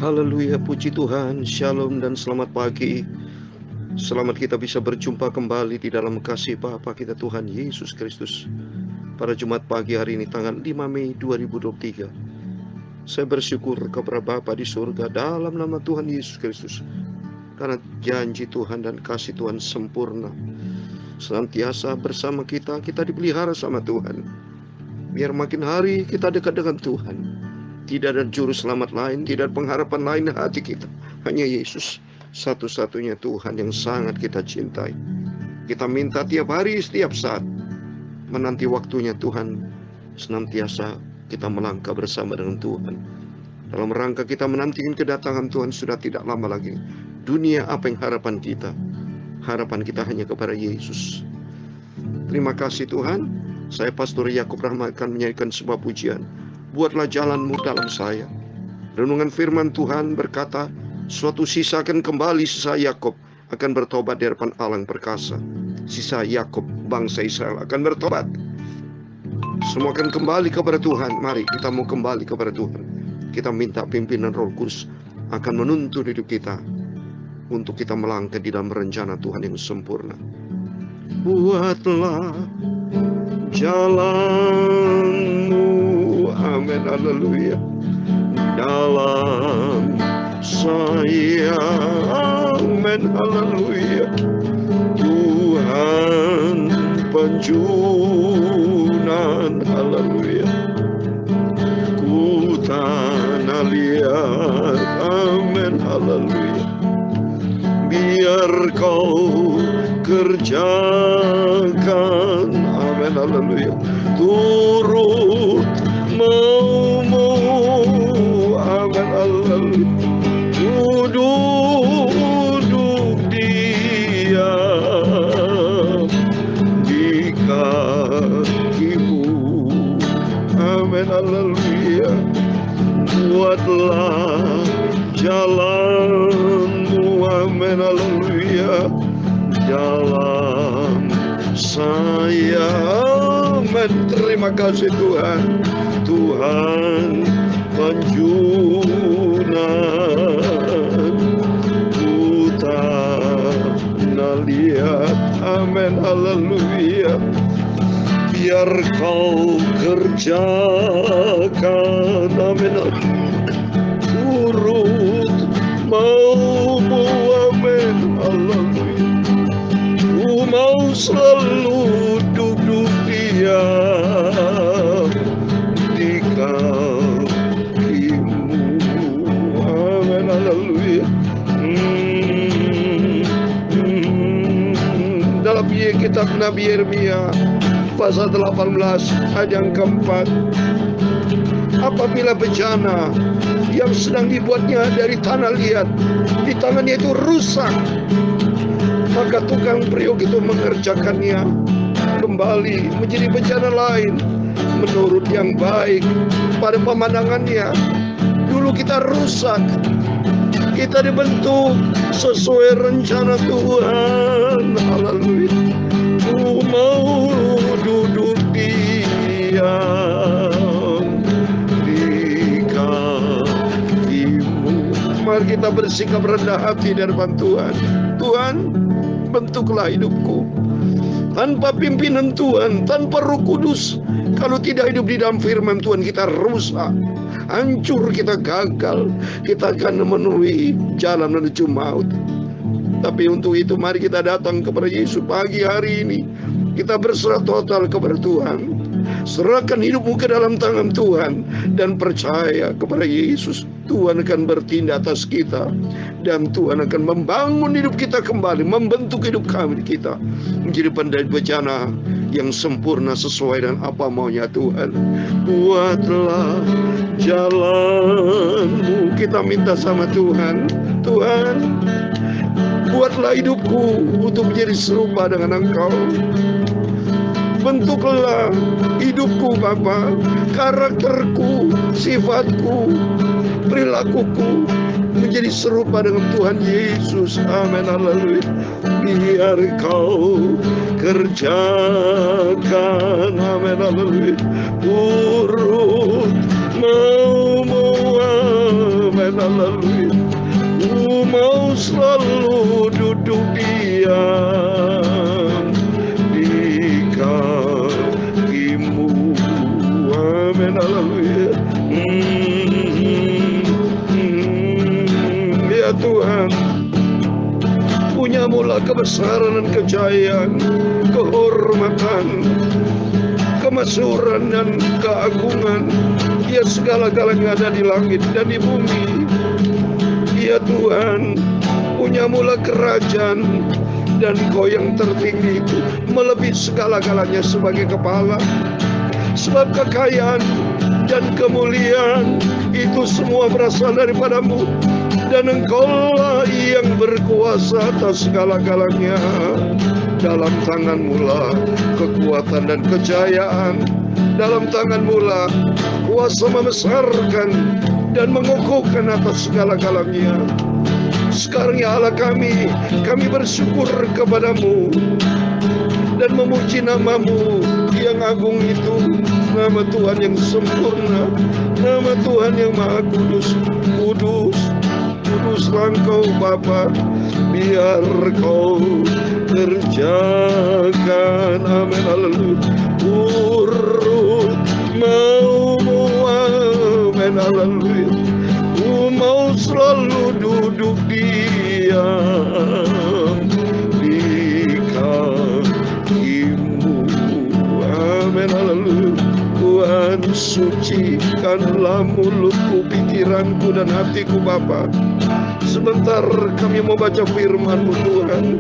Haleluya, puji Tuhan, shalom dan selamat pagi. Selamat kita bisa berjumpa kembali di dalam kasih Bapa kita Tuhan Yesus Kristus pada Jumat pagi hari ini tanggal 5 Mei 2023. Saya bersyukur kepada Bapa di surga dalam nama Tuhan Yesus Kristus, karena janji Tuhan dan kasih Tuhan sempurna senantiasa bersama kita. Kita dipelihara sama Tuhan, biar makin hari kita dekat dengan Tuhan. Tidak ada juru selamat lain, tidak ada pengharapan lain hati kita, hanya Yesus satu-satunya Tuhan yang sangat kita cintai. Kita minta tiap hari, setiap saat, menanti waktunya Tuhan. Senantiasa kita melangkah bersama dengan Tuhan. Dalam rangka kita menantikan kedatangan Tuhan sudah tidak lama lagi. Dunia apa yang harapan kita? Harapan kita hanya kepada Yesus. Terima kasih Tuhan. Saya Pastor Yakub Rahmat akan menyanyikan sebuah pujian. Buatlah jalanmu dalam saya. Renungan firman Tuhan berkata, suatu sisa akan kembali, sisa Yakub akan bertobat di hadapan Allah yang perkasa. Sisa Yakub, bangsa Israel akan bertobat. Semua akan kembali kepada Tuhan. Mari kita mau kembali kepada Tuhan. Kita minta pimpinan Roh Kudus akan menuntun hidup kita untuk kita melangkah di dalam rencana Tuhan yang sempurna. Buatlah jalanmu, amin, haleluya, dalam saya, amin, haleluya. Tuhan penjunan, haleluya. Ku tanah liat, amin, haleluya. Biar kau kerjakan, amin, haleluya, turut maumu, amin, haleluya. Duduk diam di kakimu, amin, haleluya. Buatlah jalanmu, amin, haleluya, dalam saya, amin. Terima kasih Tuhan. Tuhan penjunan, ku tanah liat, amin, haleluya. Biar kau kerjakan, amin, turut maumu, amin, haleluya. Ku mau selalu duduk diam di kakimu, amin, haleluya. Dalam kitab Nabi Yeremia pasal 18 ayat yang keempat, apabila bejana yang sedang dibuatnya dari tanah liat di tangannya itu rusak, maka tukang priok itu mengerjakannya kembali menjadi bejana lain menurut yang baik pada pemandangannya. Dulu kita rusak, kita dibentuk sesuai rencana Tuhan, haleluya. Ku mau duduk diam di kakimu. Mari kita bersikap rendah hati di hadapan Tuhan. Tuhan, bentuklah hidupku. Tanpa pimpinan Tuhan, tanpa Roh Kudus, kalau tidak hidup di dalam firman Tuhan, kita rusak, hancur, kita gagal, kita akan memenuhi jalan menuju maut. Tapi untuk itu mari kita datang kepada Yesus pagi hari ini. Kita berserah total kepada Tuhan. Serahkan hidupmu ke dalam tangan Tuhan dan percaya kepada Yesus. Tuhan akan bertindak atas kita, dan Tuhan akan membangun hidup kita kembali, membentuk hidup kami kita menjadi pendiri bejana yang sempurna sesuai dengan apa maunya Tuhan. Buatlah jalanmu, kita minta sama Tuhan. Tuhan, buatlah hidupku untuk menjadi serupa dengan Engkau. Bentuklah hidupku Bapa, karakterku, sifatku, perilakuku menjadi serupa dengan Tuhan Yesus, amin, haleluya. Biar kau kerjakan, amin, haleluya, turut maumu, amin, haleluya. kebesaran dan kejayaan, kehormatan, kemasyhuran dan keagungan. Ya, segala-galanya ada di langit dan di bumi. Ya Tuhan, punya-Mulah kerajaan, dan Kau yang tertinggi itu melebihi segala-galanya sebagai kepala. Sebab kekayaan dan kemuliaan itu semua berasal daripada-Mu, dan Engkau-lah yang berkuasa atas segala-galanya. Dalam tangan-Mu lah kekuatan dan kejayaan, dalam tangan-Mu lah kuasa membesarkan dan mengukuhkan atas segala-galanya. Sekarang ya Allah kami bersyukur kepada-Mu dan memuji nama-Mu yang agung itu, nama Tuhan yang sempurna, nama Tuhan yang maha kudus. Kuduslah Engkau Bapa, biar Kau kerjakan, amin, haleluya, urut mau-Mu, amin, haleluya. Ku mau selalu duduk diam di kaki-Mu, amin, haleluya. Tuhan, sucikanlah mulutku, pikiranku dan hatiku Bapa. Sebentar kami mau baca firman-Mu Tuhan.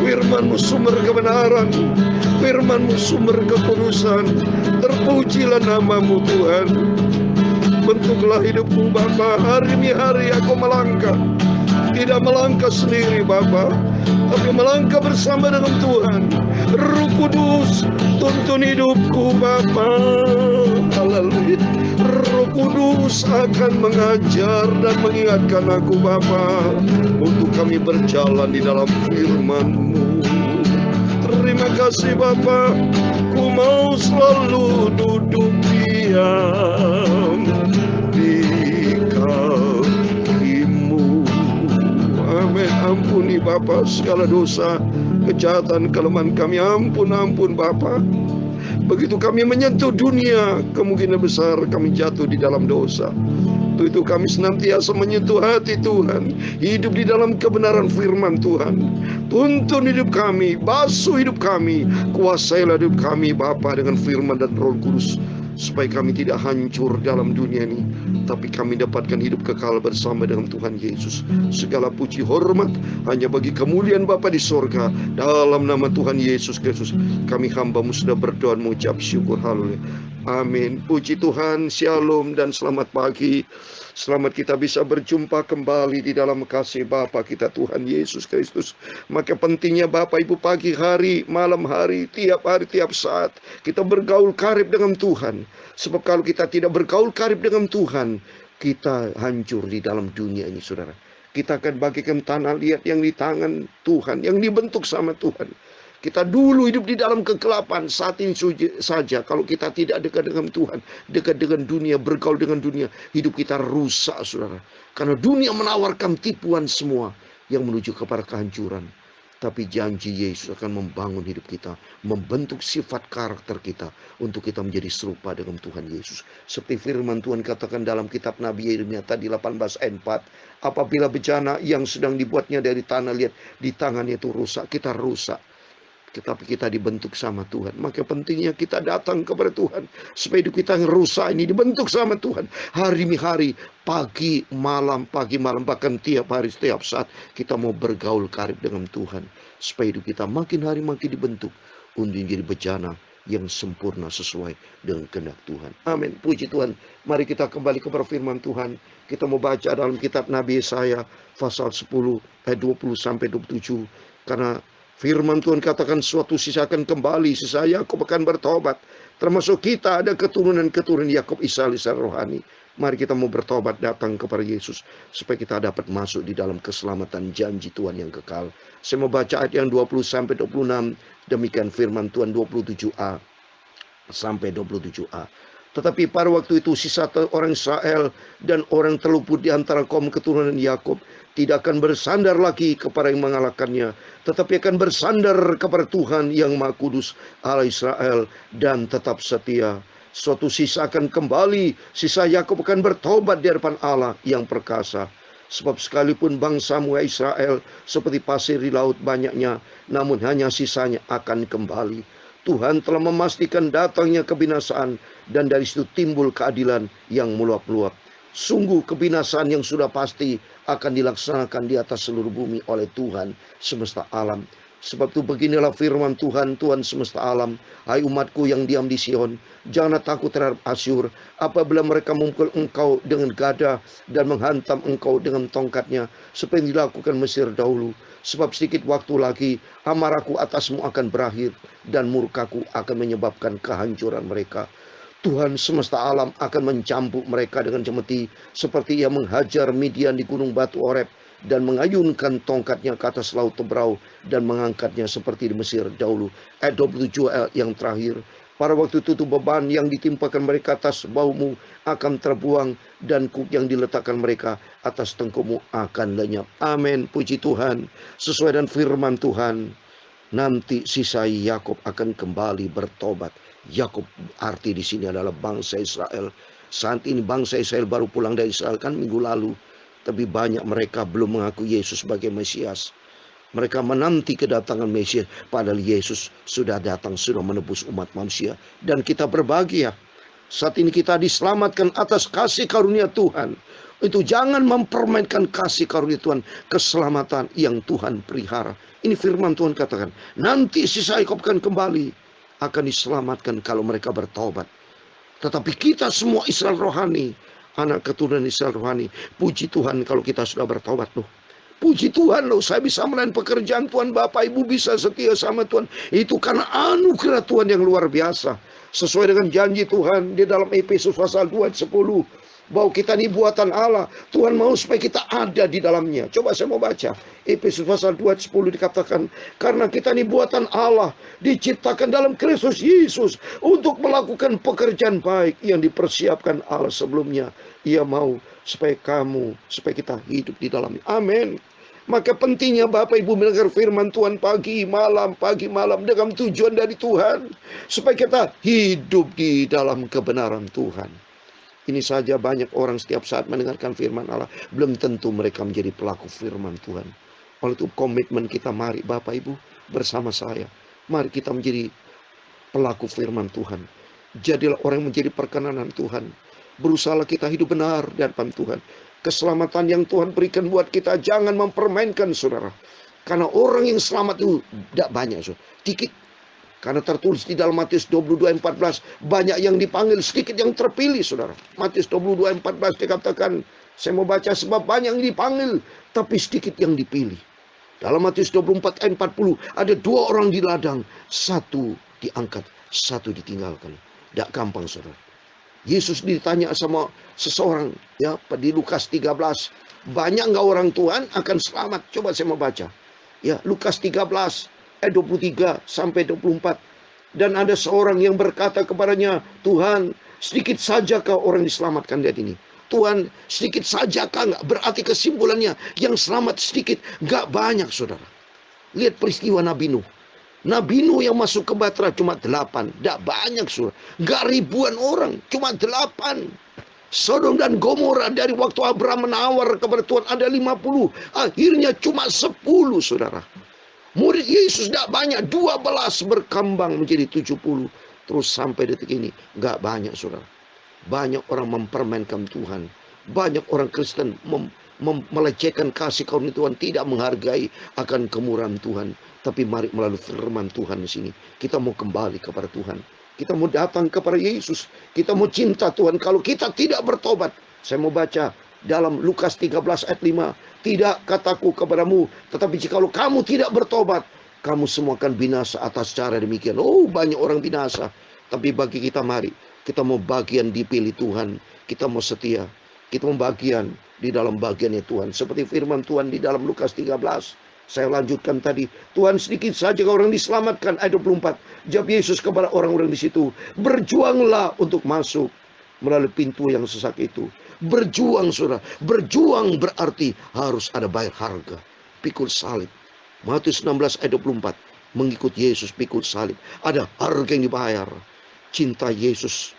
Firman-Mu sumber kebenaran, firman-Mu sumber kekudusan. Terpujilah nama-Mu Tuhan. Bentuklah hidupku Bapa. Hari demi hari aku melangkah, tidak melangkah sendiri Bapa, tapi melangkah bersama dengan Tuhan. Roh Kudus, tuntun hidupku Bapa, haleluya. Roh Kudus akan mengajar dan mengingatkan aku Bapa, untuk kami berjalan di dalam firman-Mu. Terima kasih Bapa, ku mau selalu duduk diam di kaki-Mu. Amin. Ampuni Bapa segala dosa, kejahatan, kelemahan kami. Ampun Bapa. Begitu kami menyentuh dunia, kemungkinan besar kami jatuh di dalam dosa. Untuk itu kami senantiasa menyentuh hati Tuhan, hidup di dalam kebenaran firman Tuhan. Tuntun hidup kami, basuh hidup kami, kuasailah hidup kami Bapa dengan firman dan Roh Kudus, supaya kami tidak hancur dalam dunia ini, tapi kami dapatkan hidup kekal bersama dengan Tuhan Yesus. Segala puji hormat hanya bagi kemuliaan Bapa di sorga. Dalam nama Tuhan Yesus Kristus kami hamba-Mu sudah berdoa mengucap syukur, haleluya, amin. Puji Tuhan, shalom dan selamat pagi. Selamat kita bisa berjumpa kembali di dalam kasih Bapa kita Tuhan Yesus Kristus. Maka pentingnya Bapak Ibu pagi hari, malam hari, tiap saat kita bergaul karib dengan Tuhan. Sebab kalau kita tidak bergaul karib dengan Tuhan, kita hancur di dalam dunia ini saudara. Kita akan bagikan tanah liat yang di tangan Tuhan, yang dibentuk sama Tuhan. Kita dulu hidup di dalam kegelapan. Saat ini saja kalau kita tidak dekat dengan Tuhan, dekat dengan dunia, bergaul dengan dunia, hidup kita rusak saudara. Karena dunia menawarkan tipuan semua yang menuju kepada kehancuran. Tapi janji Yesus akan membangun hidup kita, membentuk sifat karakter kita, untuk kita menjadi serupa dengan Tuhan Yesus. Seperti firman Tuhan katakan dalam kitab Nabi Yeremia tadi 18 ayat 4. Apabila bencana yang sedang dibuatnya dari tanah liat di tangannya itu rusak, kita rusak. Tetapi kita dibentuk sama Tuhan. Maka pentingnya kita datang kepada Tuhan, supaya hidup kita yang rusak ini dibentuk sama Tuhan. Hari demi hari, pagi malam, bahkan tiap hari, setiap saat kita mau bergaul karib dengan Tuhan, supaya hidup kita makin hari makin dibentuk untuk menjadi bejana yang sempurna sesuai dengan kehendak Tuhan. Amin. Puji Tuhan. Mari kita kembali kepada firman Tuhan. Kita mau baca dalam kitab Nabi Yesaya pasal 10 ayat 20 sampai 27. Karena firman Tuhan katakan suatu sisa akan kembali, sisa Yakub akan bertobat. Termasuk kita ada keturunan-keturunan Yakub, Isa rohani. Mari kita mau bertobat, datang kepada Yesus, supaya kita dapat masuk di dalam keselamatan janji Tuhan yang kekal. Saya mau baca ayat yang 20 sampai 26. Demikian firman Tuhan 27a sampai 27a. Tetapi pada waktu itu sisa orang Israel dan orang terluput di antara kaum keturunan Yakub tidak akan bersandar lagi kepada yang mengalahkannya, tetapi akan bersandar kepada Tuhan yang Maha Kudus, Allah Israel, dan tetap setia. Suatu sisa akan kembali, sisa Yakub akan bertobat di hadapan Allah yang perkasa. Sebab sekalipun bangsamu Israel seperti pasir di laut banyaknya, namun hanya sisanya akan kembali. Tuhan telah memastikan datangnya kebinasaan, dan dari situ timbul keadilan yang meluap-luap. Sungguh kebinasaan yang sudah pasti akan dilaksanakan di atas seluruh bumi oleh Tuhan semesta alam. Sebab itu beginilah firman Tuhan, Tuhan semesta alam. Hai umatku yang diam di Sion, janganlah takut terhadap Asyur, apabila mereka memukul engkau dengan gada dan menghantam engkau dengan tongkatnya, seperti yang dilakukan Mesir dahulu. Sebab sedikit waktu lagi amarahku atasmu akan berakhir, dan murkaku akan menyebabkan kehancuran mereka. Tuhan semesta alam akan mencambuk mereka dengan cemeti, seperti ia menghajar Midian di gunung batu Oreb, dan mengayunkan tongkatnya ke atas laut Tebrau, dan mengangkatnya seperti di Mesir dahulu. Ayat 27 yang terakhir. Pada waktu itu beban yang ditimpakan mereka atas baumu akan terbuang, dan kuk yang diletakkan mereka atas tengkukmu akan lenyap. Amin. Puji Tuhan. Sesuai dengan firman Tuhan, nanti sisa Yakub akan kembali bertobat. Yakub arti di sini adalah bangsa Israel. Saat ini bangsa Israel baru pulang dari Israel kan minggu lalu, tapi banyak mereka belum mengaku Yesus sebagai Mesias. Mereka menanti kedatangan Mesias, padahal Yesus sudah datang, sudah menebus umat manusia, dan kita berbahagia. Saat ini kita diselamatkan atas kasih karunia Tuhan. Itu jangan mempermainkan kasih karunia Tuhan, keselamatan yang Tuhan pelihara. Ini firman Tuhan katakan, nanti sisa Yakub akan kembali, akan diselamatkan kalau mereka bertobat. Tetapi kita semua Israel rohani, anak keturunan Israel rohani, puji Tuhan kalau kita sudah bertobat loh. Puji Tuhan loh, saya bisa melayan pekerjaan Tuhan, Bapak Ibu bisa setia sama Tuhan. Itu karena anugerah Tuhan yang luar biasa. Sesuai dengan janji Tuhan di dalam Efesus pasal 2 ayat 10. Bahwa kita ini buatan Allah. Tuhan mau supaya kita ada di dalamnya. Coba saya mau baca. Efesus pasal 2 ayat 10 dikatakan, karena kita ini buatan Allah, diciptakan dalam Kristus Yesus untuk melakukan pekerjaan baik yang dipersiapkan Allah sebelumnya. Ia mau supaya kita hidup di dalamnya. Amin. Maka pentingnya Bapak Ibu mendengar firman Tuhan pagi malam dengan tujuan dari Tuhan, supaya kita hidup di dalam kebenaran Tuhan. Ini saja banyak orang setiap saat mendengarkan firman Allah, belum tentu mereka menjadi pelaku firman Tuhan. Oleh itu komitmen kita, mari Bapak Ibu bersama saya, mari kita menjadi pelaku firman Tuhan. Jadilah orang yang menjadi perkenanan Tuhan. Berusahalah kita hidup benar di hadapan Tuhan. Keselamatan yang Tuhan berikan buat kita jangan mempermainkan, saudara. Karena orang yang selamat itu tidak banyak, saudara. Dikit. Karena tertulis di dalam Matius 22:14, banyak yang dipanggil, sedikit yang terpilih, saudara. Matius 22:14 dikatakan, saya mau baca, sebab banyak yang dipanggil, tapi sedikit yang dipilih. Dalam Matius 24:40, ada 2 orang di ladang, 1 diangkat, 1 ditinggalkan. Tidak gampang, saudara. Yesus ditanya sama seseorang, ya, di Lukas 13, banyak nggak orang Tuhan akan selamat? Coba saya mau baca. Ya, Lukas 13 ayat 23 sampai 24. Dan ada seorang yang berkata kepadanya, Tuhan, sedikit sajakah orang diselamatkan dari ini? Tuhan, sedikit sajakah? Nggak berarti kesimpulannya yang selamat sedikit, nggak banyak, saudara. Lihat peristiwa Nabi Nuh. Nabi Nuh yang masuk ke Batra cuma 8. Tidak banyak, saudara. Nggak ribuan orang, cuma 8. Sodom dan Gomora dari waktu Abraham menawar kepada Tuhan ada 50. Akhirnya cuma 10, saudara. Murid Yesus tidak banyak, 12 berkembang menjadi 70. Terus sampai detik ini, nggak banyak, saudara. Banyak orang mempermainkan Tuhan. Banyak orang Kristen melecehkan kasih karunia Tuhan, tidak menghargai akan kemurahan Tuhan. Tapi mari melalui firman Tuhan di sini, kita mau kembali kepada Tuhan. Kita mau datang kepada Yesus. Kita mau cinta Tuhan. Kalau kita tidak bertobat, saya mau baca dalam Lukas 13 ayat 5. Tidak kataku kepadamu, tetapi jikalau kamu tidak bertobat, kamu semua akan binasa atas cara demikian. Oh, banyak orang binasa. Tapi bagi kita, mari kita mau bagian dipilih Tuhan. Kita mau setia. Kita mau bagian di dalam bagiannya Tuhan. Seperti firman Tuhan di dalam Lukas 13. Saya lanjutkan tadi. Tuhan, sedikit saja orang diselamatkan. Ayat 24. Jawab Yesus kepada orang-orang di situ, berjuanglah untuk masuk melalui pintu yang sesak itu. Berjuang, saudara. Berjuang berarti harus ada bayar harga. Pikul salib. Matius 16 ayat 24. Mengikut Yesus pikul salib. Ada harga yang dibayar. Cinta Yesus.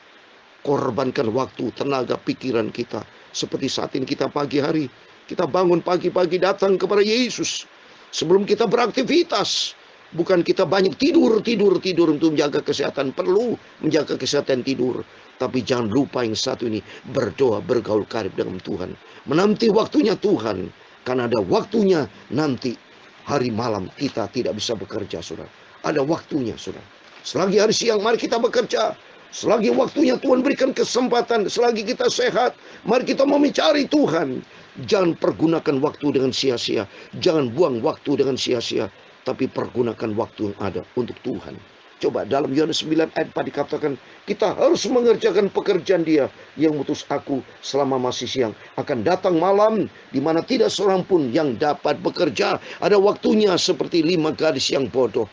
Korbankan waktu, tenaga, pikiran kita. Seperti saat ini kita pagi hari. Kita bangun pagi-pagi datang kepada Yesus. Sebelum kita beraktivitas, bukan kita banyak tidur untuk menjaga kesehatan. Perlu menjaga kesehatan tidur. Tapi jangan lupa yang satu ini, berdoa, bergaul karib dengan Tuhan. Menanti waktunya Tuhan. Karena ada waktunya nanti hari malam kita tidak bisa bekerja, saudara. Ada waktunya, saudara. Selagi hari siang, mari kita bekerja. Selagi waktunya Tuhan berikan kesempatan, selagi kita sehat, mari kita mau mencari Tuhan. Jangan pergunakan waktu dengan sia-sia. Jangan buang waktu dengan sia-sia. Tapi pergunakan waktu yang ada untuk Tuhan. Coba dalam Yohanes 9 ayat 4 dikatakan, kita harus mengerjakan pekerjaan Dia yang mengutus aku selama masih siang. Akan datang malam di mana tidak seorang pun yang dapat bekerja. Ada waktunya seperti 5 gadis yang bodoh.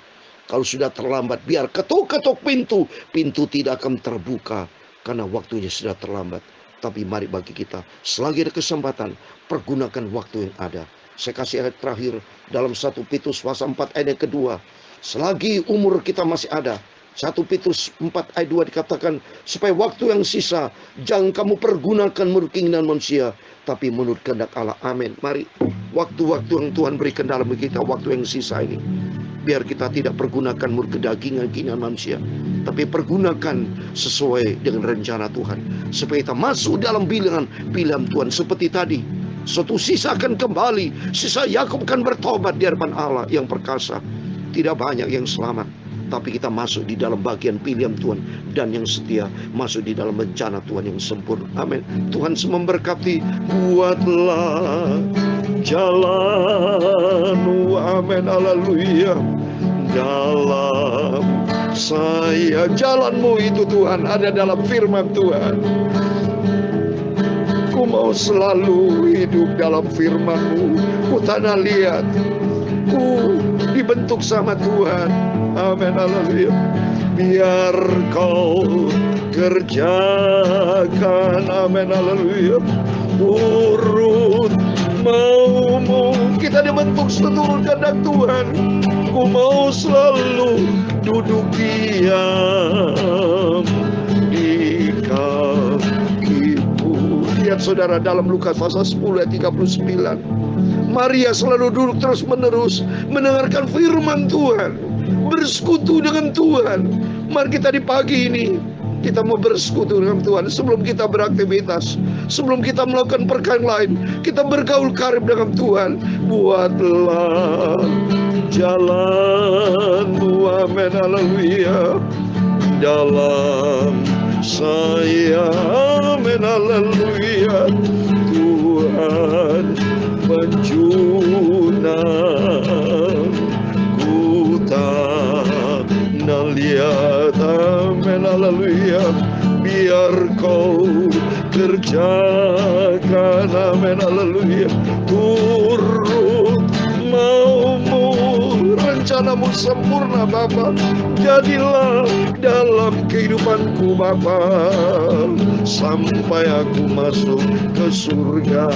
Kalau sudah terlambat, biar ketuk-ketuk pintu. Pintu tidak akan terbuka karena waktunya sudah terlambat. Tapi mari bagi kita, selagi ada kesempatan, pergunakan waktu yang ada. Saya kasih ayat terakhir dalam 1 Petrus pasal 4 ayat yang kedua. Selagi umur kita masih ada, 1 Petrus 4 ayat 2 dikatakan, supaya waktu yang sisa, jangan kamu pergunakan menurut keinginan manusia, tapi menurut kehendak Allah. Amin. Mari, waktu-waktu yang Tuhan berikan dalam kita, waktu yang sisa ini, biar kita tidak pergunakan menurut kedagingan keinginan manusia, tapi pergunakan sesuai dengan rencana Tuhan, supaya kita masuk dalam pilihan Tuhan. Seperti tadi, suatu sisa akan kembali. Sisa Yakub akan bertobat di hadapan Allah yang perkasa. Tidak banyak yang selamat, tapi kita masuk di dalam bagian pilihan Tuhan, dan yang setia masuk di dalam rencana Tuhan yang sempurna. Amin. Tuhan memberkati. Buatlah jalanmu, amin, haleluya, dalam saya. Jalanmu itu Tuhan ada dalam firman Tuhan. Ku mau selalu hidup dalam firman-Mu. Ku tanah liat, ku dibentuk sama Tuhan. Amin, haleluya. Biar Kau kerjakan, amin, haleluya, urut mau-Mu. Kita dibentuk seluruh kehendak Tuhan. Ku mau selalu duduk diam di kaki-Mu. Lihat saudara dalam Lukas pasal 10 ayat 39. Maria selalu duduk terus menerus mendengarkan firman Tuhan, bersekutu dengan Tuhan. Mari kita di pagi ini, kita mau bersekutu dengan Tuhan. Sebelum kita beraktivitas, sebelum kita melakukan perkara lain, kita bergaul karib dengan Tuhan. Buatlah jalan-Mu, amin, haleluya, dalam saya, amin, haleluya. Tuhan penjunan ku tak lihat, amin, haleluya. Biar Kau kerjakan, amin, haleluya, turut mau-Mu. Rencana-Mu sempurna Bapa. Jadilah dalam kehidupanku Bapa, sampai aku masuk ke surga,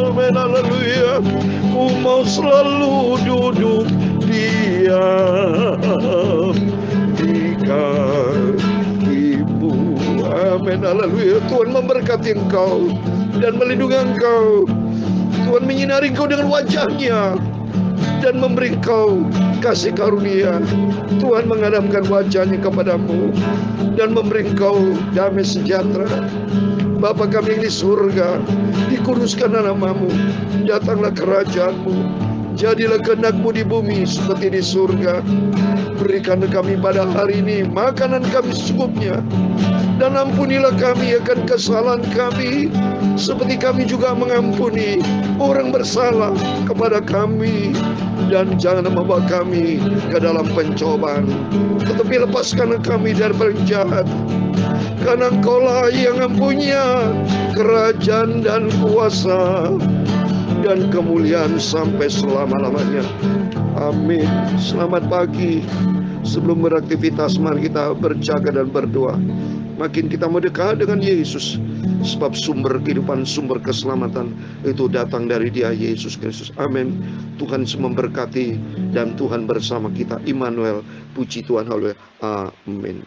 amin, haleluya. Ku mau selalu duduk diam di kaki-Mu, amin, haleluya. Tuhan memberkati engkau dan melindungi engkau. Tuhan menyinari engkau dengan wajah-Nya dan memberi engkau kasih karunia. Tuhan menghadapkan wajah-Nya kepadamu dan memberi engkau damai sejahtera. Bapa kami yang di surga, dikuduskanlah nama-Mu, datanglah kerajaan-Mu, jadilah kehendak-Mu di bumi seperti di surga. Berikan kami pada hari ini makanan kami secukupnya, dan ampunilah kami akan kesalahan kami, seperti kami juga mengampuni orang bersalah kepada kami. Dan jangan membawa kami ke dalam pencobaan, tetapi lepaskanlah kami dari penjahat. Karena Engkau-lah yang mempunyai kerajaan dan kuasa dan kemuliaan sampai selama-lamanya. Amin. Selamat pagi. Sebelum beraktivitas, mari kita berjaga dan berdoa. Makin kita mendekat dengan Yesus, sebab sumber kehidupan, sumber keselamatan itu datang dari Dia, Yesus Kristus. Amin. Tuhan memberkati dan Tuhan bersama kita. Immanuel, puji Tuhan, haleluya. Amin.